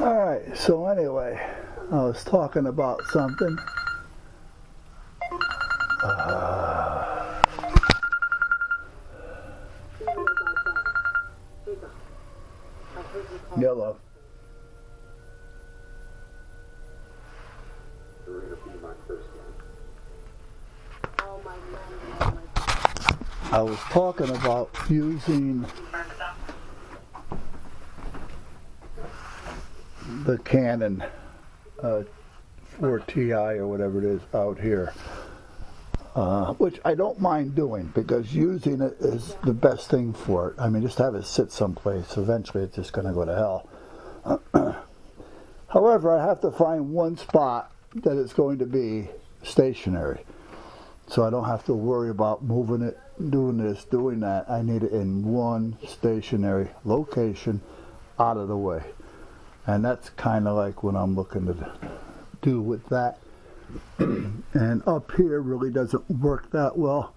Alright, so anyway, I was talking about something. Yellow. I was talking about using the Canon 4Ti or whatever it is out here, which I don't mind doing because using it is the best thing for it. I mean, just have it sit someplace. Eventually it's just going to go to hell. However, I have to find one spot that it's going to be stationary, so I don't have to worry about moving it, doing this, doing that. I need it in one stationary location out of the way. And that's kind of like what I'm looking to do with that. And up here really doesn't work that well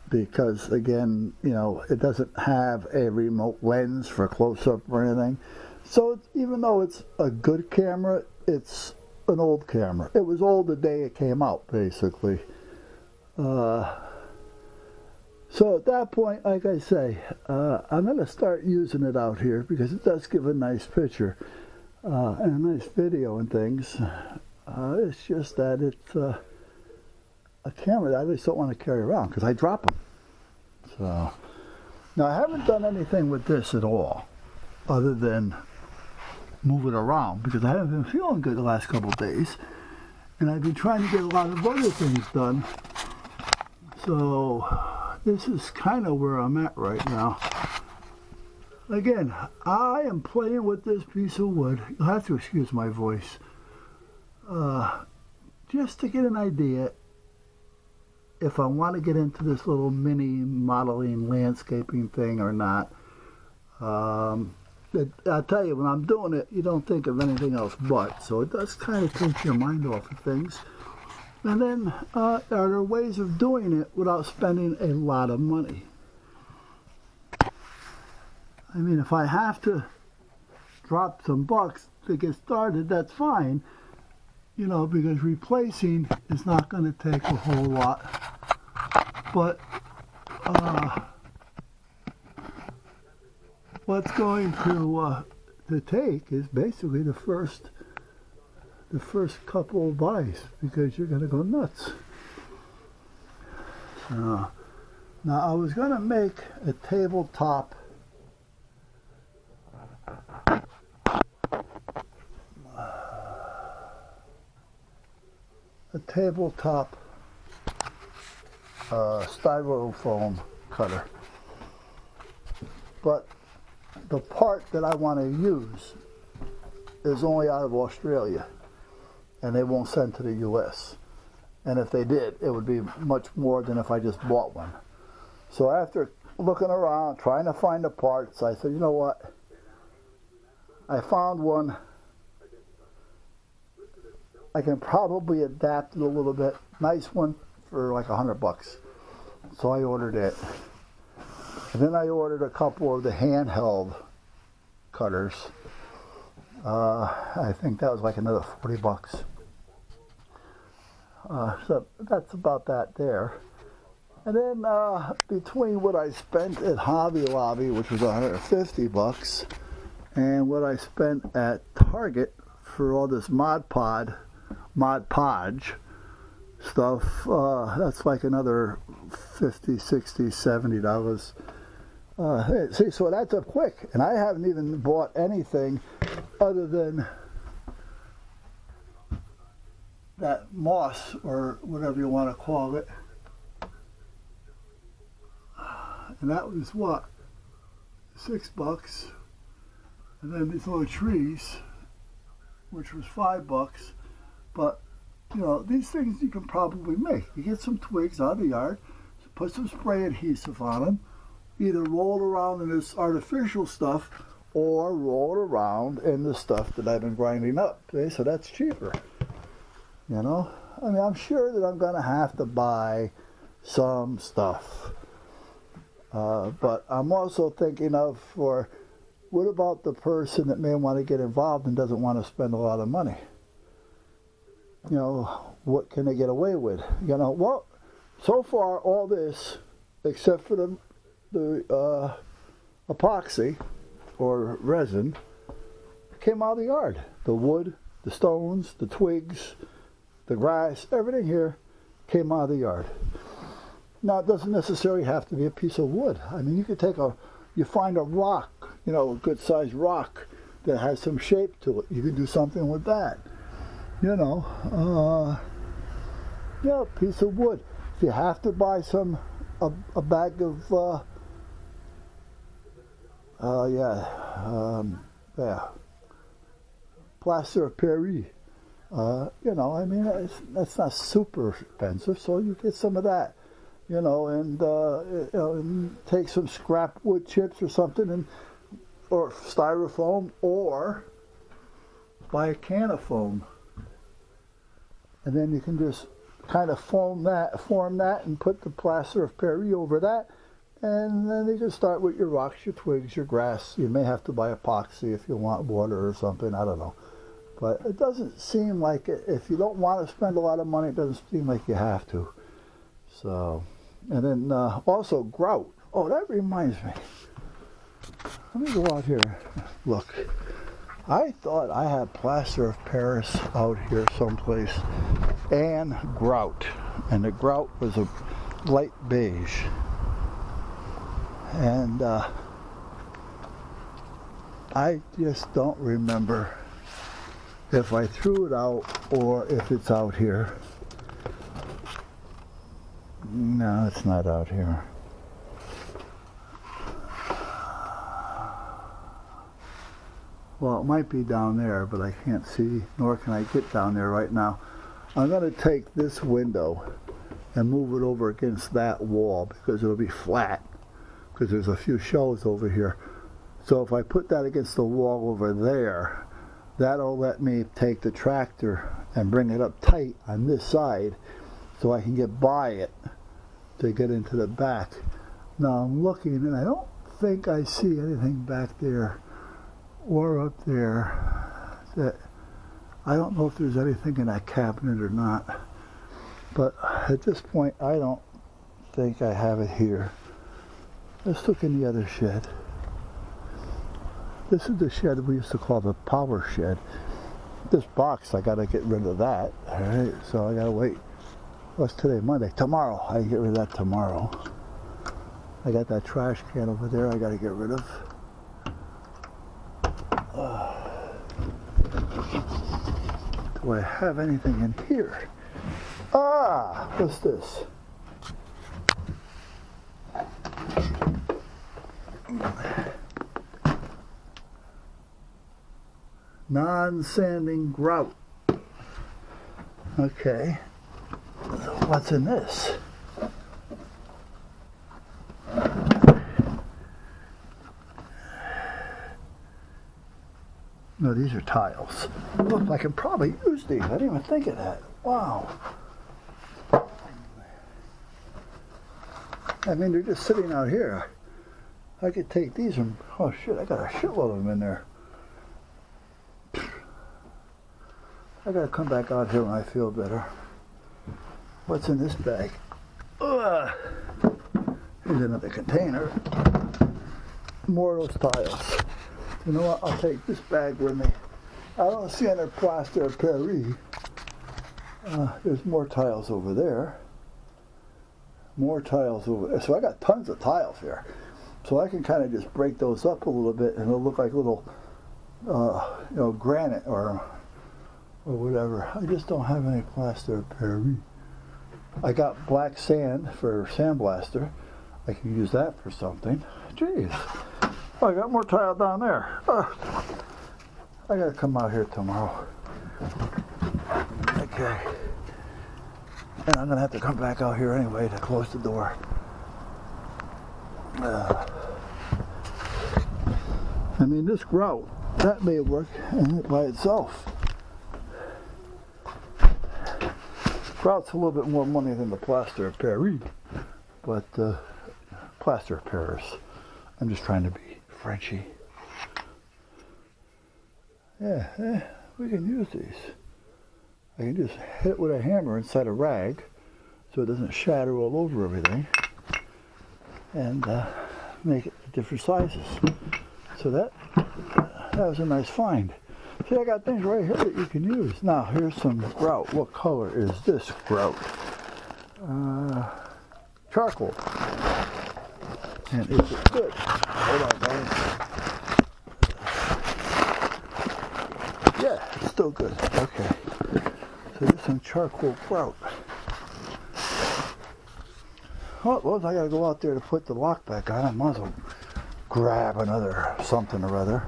because, again, you know, it doesn't have a remote lens for close-up or anything. So even though it's a good camera, it's an old camera. It was old the day it came out, basically. So at that point, like I say, I'm going to start using it out here because it does give a nice picture and a nice video and things. It's just that it's a camera that I just don't want to carry around because I drop them. So now I haven't done anything with this at all other than move it around because I haven't been feeling good the last couple of days. And I've been trying to get a lot of other things done. So this is kind of where I'm at right now. Again, I am playing with this piece of wood. You'll have to excuse my voice. Just to get an idea if I want to get into this little mini modeling landscaping thing or not. I'll tell you, when I'm doing it, you don't think of anything else but. So it does kind of take your mind off of things. And then, are there ways of doing it without spending a lot of money? I mean, if I have to drop some bucks to get started, that's fine. You know, because replacing is not going to take a whole lot. But, what's going to take is basically the first couple of buys because you're going to go nuts. Now I was going to make a tabletop styrofoam cutter, but the part that I want to use is only out of Australia, and they won't send to the US. And if they did, it would be much more than if I just bought one. So after looking around, trying to find the parts, I said, you know what? I found one. I can probably adapt it a little bit. Nice one for like $100. So I ordered it. And then I ordered a couple of the handheld cutters. I think that was like another $40. So that's about that there. And then between what I spent at Hobby Lobby, which was $150, and what I spent at Target for all this Mod Podge stuff, that's like another $50, $60, $70. See, so that's up quick, and I haven't even bought anything other than that moss, or whatever you want to call it. And that was what? $6. And then these little trees, which was $5. But, you know, these things you can probably make. You get some twigs out of the yard, put some spray adhesive on them, either roll it around in this artificial stuff or roll it around in the stuff that I've been grinding up. Okay? So that's cheaper. You know, I mean, I'm sure that I'm going to have to buy some stuff. But I'm also thinking of, for What about the person that may want to get involved and doesn't want to spend a lot of money? You know, what can they get away with? You know, well, so far all this, except for the epoxy or resin, came out of the yard. The wood, the stones, the twigs, the grass, everything here came out of the yard. Now, it doesn't necessarily have to be a piece of wood. I mean, you could you find a rock, you know, a good sized rock that has some shape to it. You could do something with that. You know, yeah, a piece of wood. If you have to buy a bag of, plaster of Paris. You know, I mean, that's not super expensive, so you get some of that. You know, and take some scrap wood chips or something, or styrofoam, or buy a can of foam, and then you can just kind of form that, and put the plaster of Paris over that, and then you can start with your rocks, your twigs, your grass. You may have to buy epoxy if you want water or something. I don't know, but it doesn't seem like if you don't want to spend a lot of money, it doesn't seem like you have to. So. And then also grout. Oh, that reminds me. Let me go out here. Look, I thought I had plaster of Paris out here someplace and grout. And the grout was a light beige. And I just don't remember if I threw it out or if it's out here. No, it's not out here. Well, it might be down there, but I can't see, nor can I get down there right now. I'm going to take this window and move it over against that wall because it'll be flat, because there's a few shelves over here. So if I put that against the wall over there, that'll let me take the tractor and bring it up tight on this side so I can get by it to get into the back. Now I'm looking and I don't think I see anything back there or up there. That I don't know if there's anything in that cabinet or not, but at this point I don't think I have it here. Let's look in the other shed. This is the shed we used to call the power shed. This box, I gotta get rid of that. Alright, so I gotta wait. What's today? Monday. Tomorrow. I can get rid of that tomorrow. I got that trash can over there I got to get rid of. Do I have anything in here? Ah! What's this? Non-sanding grout. Okay. What's in this? No, these are tiles. Look, I can probably use these. I didn't even think of that. Wow. I mean, they're just sitting out here. I could take these and, oh shit, I got a shitload of them in there. I gotta come back out here when I feel better. What's in this bag? Ugh. Here's another container. More of those tiles. You know what? I'll take this bag with me. I don't see any plaster of Paris. There's more tiles over there. More tiles over there. So I got tons of tiles here. So I can kind of just break those up a little bit and it'll look like little, granite or whatever. I just don't have any plaster of Paris. I got black sand for sandblaster. I can use that for something. Jeez. Oh, I got more tile down there. I gotta come out here tomorrow. Okay. And I'm gonna have to come back out here anyway to close the door. I mean, this grout, that may work by itself. Grout's a little bit more money than the plaster of Paris, but plaster of Paris. I'm just trying to be Frenchy. Yeah, we can use these. I can just hit it with a hammer inside a rag so it doesn't shatter all over everything, and make it different sizes. So that was a nice find. See, I got things right here that you can use. Now, here's some grout. What color is this grout? Charcoal. And is it good? Hold on, guys. Yeah, it's still good. Okay. So there's some charcoal grout. Oh, well, I gotta go out there to put the lock back on. I might as well grab another something or other.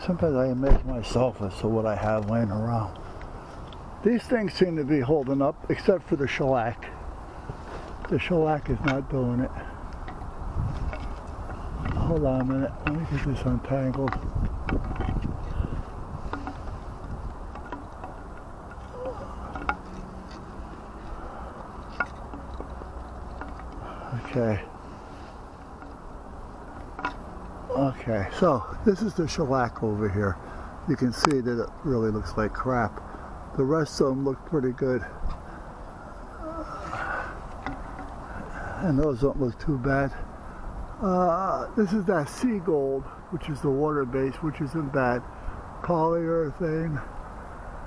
Sometimes I amaze myself as to what I have laying around. These things seem to be holding up, except for the shellac. The shellac is not doing it. Hold on a minute. Let me get this untangled. Okay. Okay, so this is the shellac over here. You can see that it really looks like crap. The rest of them look pretty good. And those don't look too bad. This is that sea gold, which is the water base, which isn't bad. Polyurethane,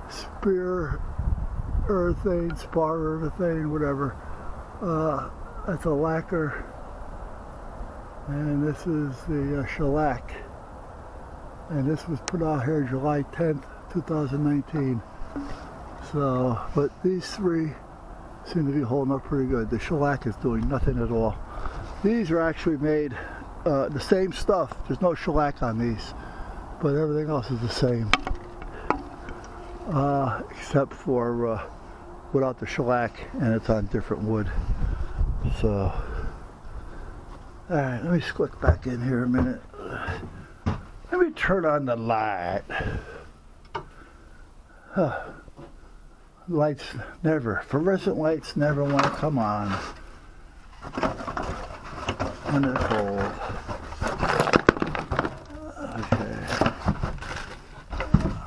spear urethane, spar urethane, whatever. That's a lacquer. And this is the shellac. And this was put out here July 10th, 2019. So, but these three seem to be holding up pretty good. The shellac is doing nothing at all. These are actually made the same stuff. There's no shellac on these, but everything else is the same. Except for without the shellac, and it's on different wood. So, alright, let me click back in here a minute. Let me turn on the light. Lights never, fluorescent lights never want to come on when they're cold. Okay.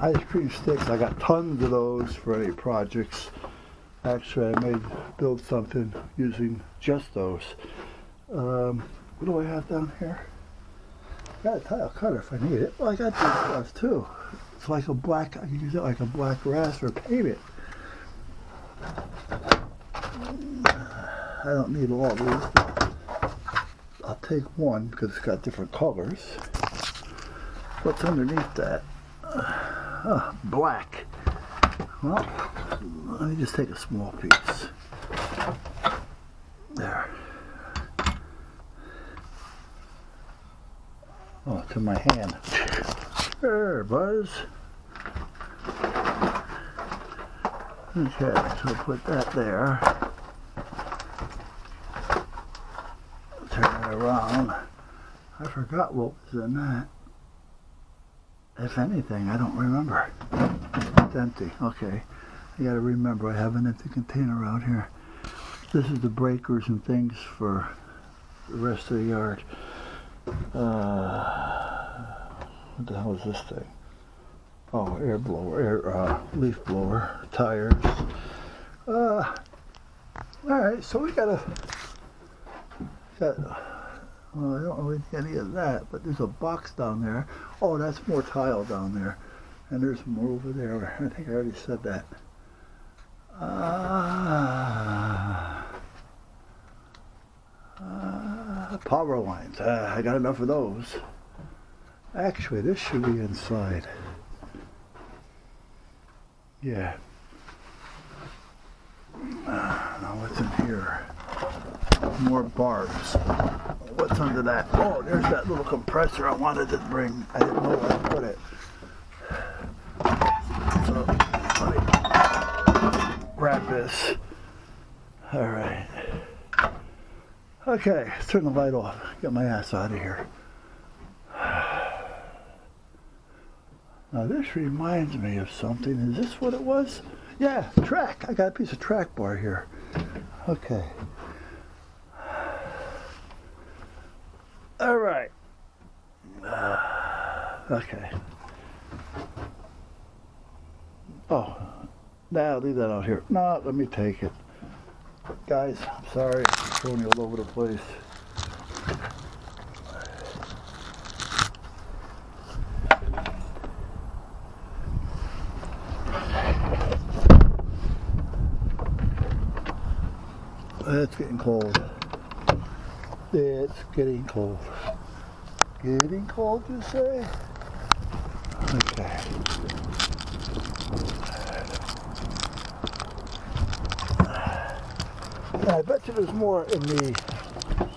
Ice cream sticks, I got tons of those for any projects. Actually, I may build something using just those. What do I have down here? I got a tile cutter if I need it. Well, I got these stuff too. It's like a black, I can use it like a black grass or paint it. I don't need all of these, but I'll take one because it's got different colors. What's underneath that? Black. Well, let me just take a small piece. There. Oh, to my hand. There, Buzz. Okay, so put that there. Turn it around. I forgot what was in that. If anything, I don't remember. It's empty. Okay. I gotta remember I have an empty container out here. This is the breakers and things for the rest of the yard. What the hell is this thing? Oh, air blower, leaf blower, tires. Alright, so we got, well, I don't really need any of that, but there's a box down there. Oh, that's more tile down there. And there's more over there. I think I already said that. Power lines. I got enough of those. Actually, this should be inside. Yeah. Now what's in here? More barbs. What's under that? Oh, there's that little compressor I wanted to bring. I didn't know where to put it. So, let me grab this. Alright. Okay, let's turn the light off. Get my ass out of here. Now this reminds me of something. Is this what it was? Yeah, track. I got a piece of track bar here. Okay. All right. Okay. Oh, nah, leave that out here. No, let me take it. Guys, I'm sorry, I'm throwing you all over the place. It's getting cold. It's getting cold. Getting cold, you say? Okay. I bet you there's more in the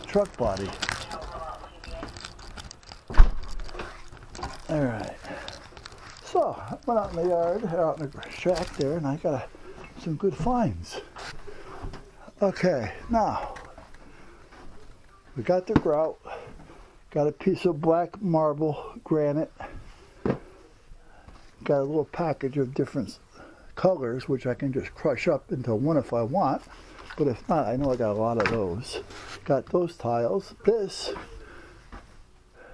truck body. All right. So, I went out in the yard, out in the shack there, and I got some good finds. Okay, now, we got the grout, got a piece of black marble granite, got a little package of different colors, which I can just crush up into one if I want, but if not, I know I got a lot of those. Got those tiles. This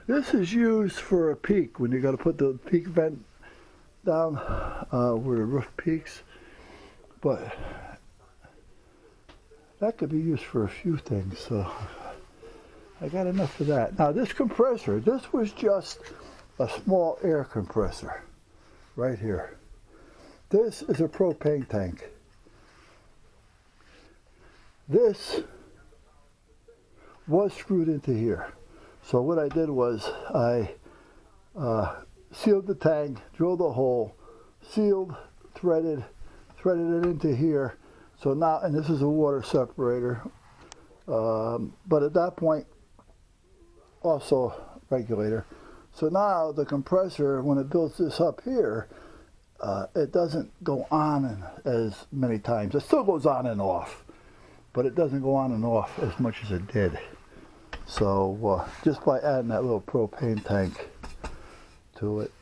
is used for a peak, when you got to put the peak vent down where the roof peaks, but that could be used for a few things, so I got enough of that. Now this compressor, this was just a small air compressor right here. This is a propane tank. This was screwed into here. So what I did was I sealed the tank, drilled a hole, sealed, threaded it into here. So now, and this is a water separator, but at that point, also regulator. So now the compressor, when it builds this up here, it doesn't go on as many times. It still goes on and off, but it doesn't go on and off as much as it did. So just by adding that little propane tank to it.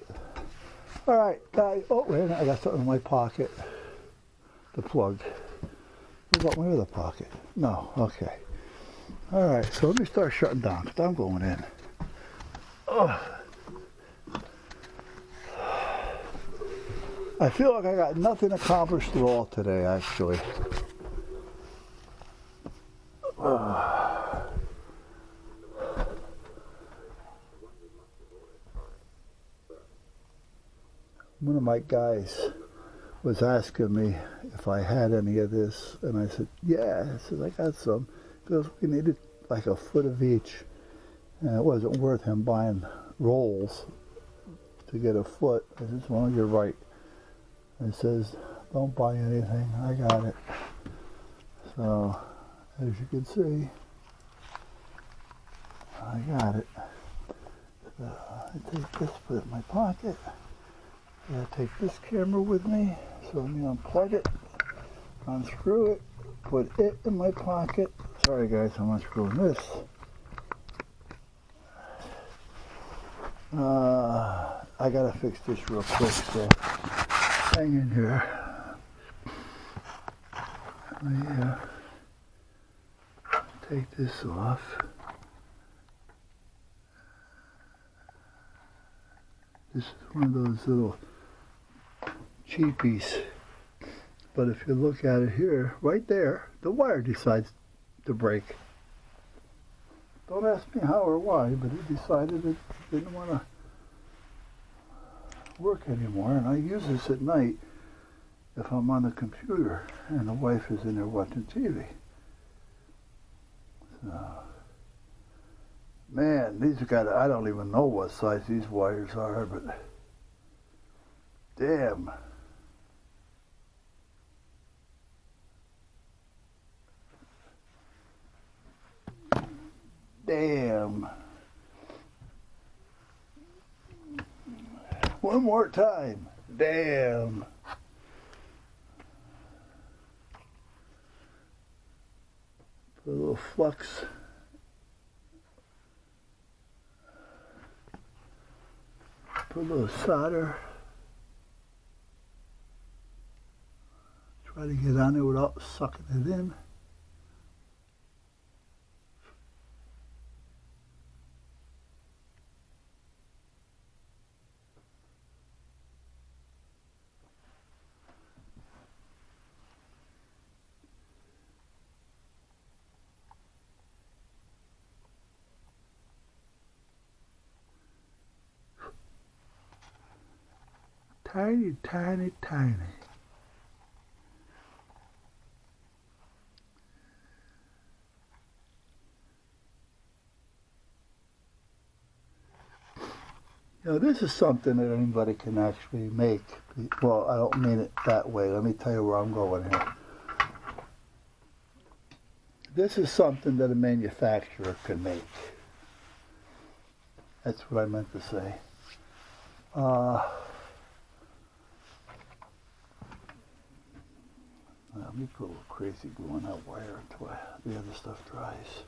All right, guys. Oh, wait a minute. I got something in my pocket. The plug. What about my other pocket? No. Okay. All right. So let me start shutting down because I'm going in. Ugh. I feel like I got nothing accomplished at all today, actually. One of my guys was asking me if I had any of this, and I said, yeah. I said, I got some. Because we needed like a foot of each, and it wasn't worth him buying rolls to get a foot. I said, well, you're right. It says, don't buy anything. I got it. So, as you can see, I got it. So, I take this, put it in my pocket. I take this camera with me, so let me unplug it, unscrew it, put it in my pocket. Sorry guys, I'm unscrewing this. I gotta fix this real quick, so hang in here. Let me take this off. This is one of those little cheapies, but if you look at it here, right there, the wire decides to break. Don't ask me how or why, but it decided it didn't want to work anymore, and I use this at night if I'm on the computer and the wife is in there watching TV. So, man, these got, I don't even know what size these wires are, but damn. Damn. One more time. Damn. Put a little flux. Put a little solder. Try to get on there without sucking it in. tiny, tiny, tiny. You know, this is something that anybody can actually make. Well, I don't mean it that way. Let me tell you where I'm going here. This is something that a manufacturer can make. That's what I meant to say. Let me put a little crazy glue on that wire until the other stuff dries.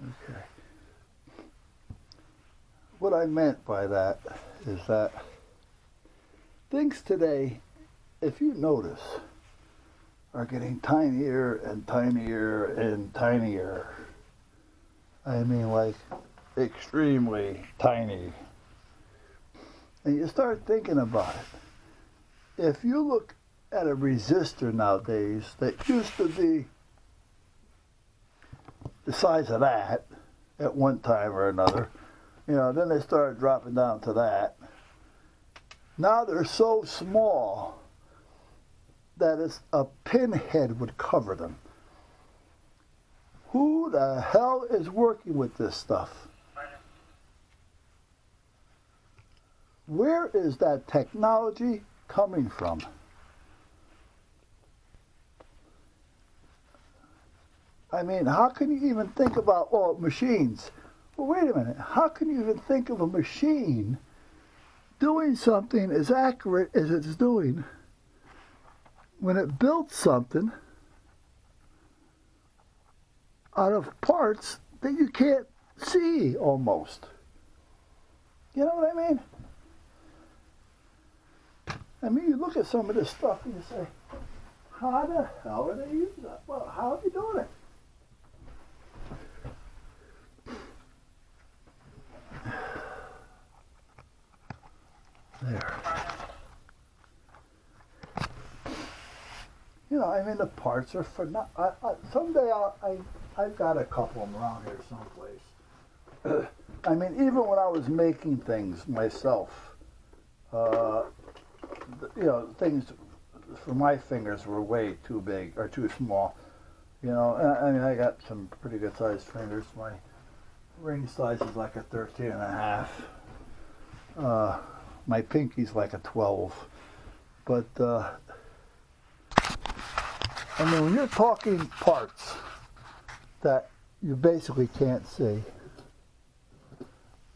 Okay. What I meant by that is that things today, if you notice, are getting tinier and tinier and tinier. I mean, like, extremely tiny. And you start thinking about it. If you look at a resistor nowadays that used to be the size of that at one time or another, you know, then they started dropping down to that. Now they're so small that a pinhead would cover them. Who the hell is working with this stuff? Where is that technology coming from? I mean, how can you even think about, machines? Well, wait a minute. How can you even think of a machine doing something as accurate as it's doing when it built something out of parts that you can't see almost? You know what I mean? I mean, you look at some of this stuff and you say, how the hell are they using that? Well, how are they doing it? There. You know, I mean, the parts are for not. Someday I've got a couple of them around here someplace. I mean, even when I was making things myself, you know, things for my fingers were way too big or too small. You know, I mean, I got some pretty good sized fingers. My ring size is like a 13 and a half. My pinky's like a 12. But, I mean, when you're talking parts that you basically can't see,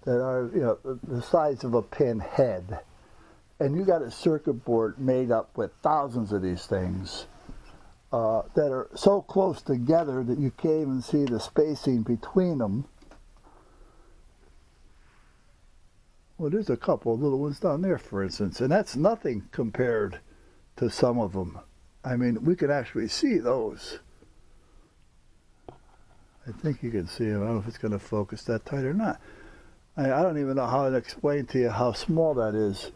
that are, you know, the size of a pinhead, and you got a circuit board made up with thousands of these things that are so close together that you can't even see the spacing between them. Well, there's a couple of little ones down there, for instance, and that's nothing compared to some of them. I mean, we can actually see those. I think you can see them. I don't know if it's going to focus that tight or not. I don't even know how to explain to you how small that is.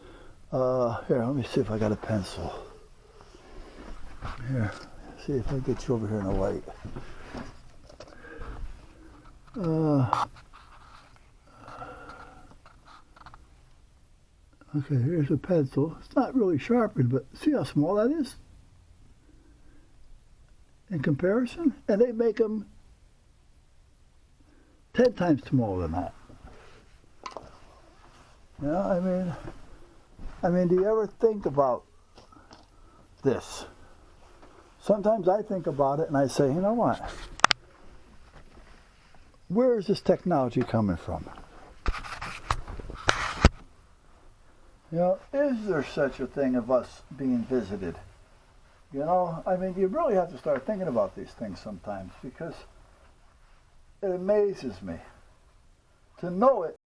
Here, let me see if I got a pencil. Here, see if I can get you over here in the light. Okay, here's a pencil. It's not really sharpened, but see how small that is in comparison? And they make them 10 times smaller than that. You know, I mean, do you ever think about this? Sometimes I think about it and I say, you know what? Where is this technology coming from? You know, is there such a thing of us being visited? You know, I mean, you really have to start thinking about these things sometimes because it amazes me to know it.